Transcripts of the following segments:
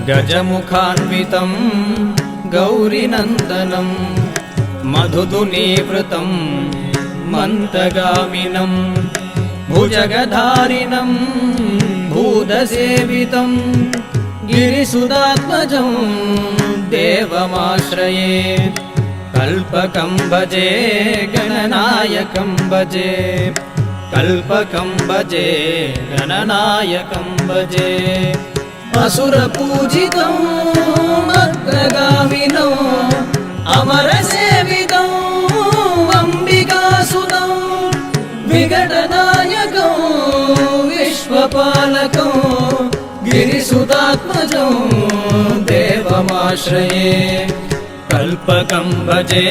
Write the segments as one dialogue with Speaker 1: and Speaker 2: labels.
Speaker 1: गजमुखान्वितं गौरीनन्दनं मधुदुनीवृतं मन्तगामिनं भुजगधारिणं भूतसेवितं गिरिसुदात्मजं देवमाश्रये कल्पकं भजे गणनायकं भजे कल्पकं भजे गणनायकं भजे असुरपूजितं अग्रगामिनो अमरसेवितं अम्बिकासुतं विघटनायकं विश्वपालकं गिरिसुदात्मजं देवमाश्रये कल्पकं भजे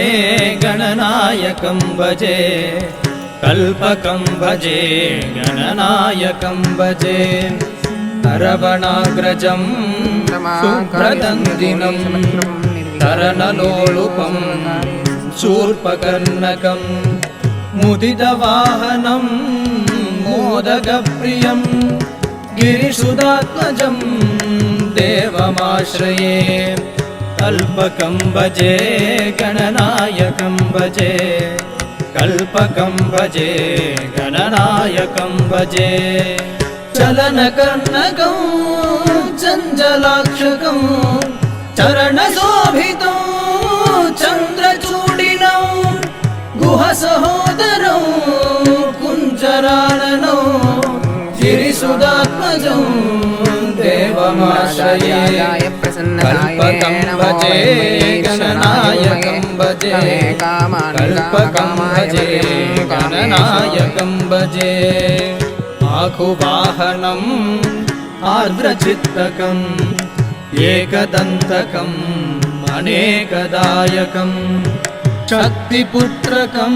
Speaker 1: गणनायकं भजे कल्पकं भजे गणनायकं भजे अरवणाग्रजं सुप्रदन्दिनं तरणलोलुपं शूर्पकर्णकं मुदितवाहनं मोदकप्रियं गिरिसुदात्मजं देवमाश्रये कल्पकं भजे गणनायकं भजे कल्पकं भजे गणनायकं भजे चलनकर्णकं चञ्चलाक्षकं चरणशोभितं चन्द्रचूडिनं गुहसहोदरं कुञ्जराननं गिरिसुदात्मजं देवमाश्रये कल्पकं भजे गणनायकं भजे कल्पकं भजे गणनायकं भजे आकुवाहनम् आर्द्रचित्तकम् एकदन्तकम् अनेकदायकं शक्तिपुत्रकं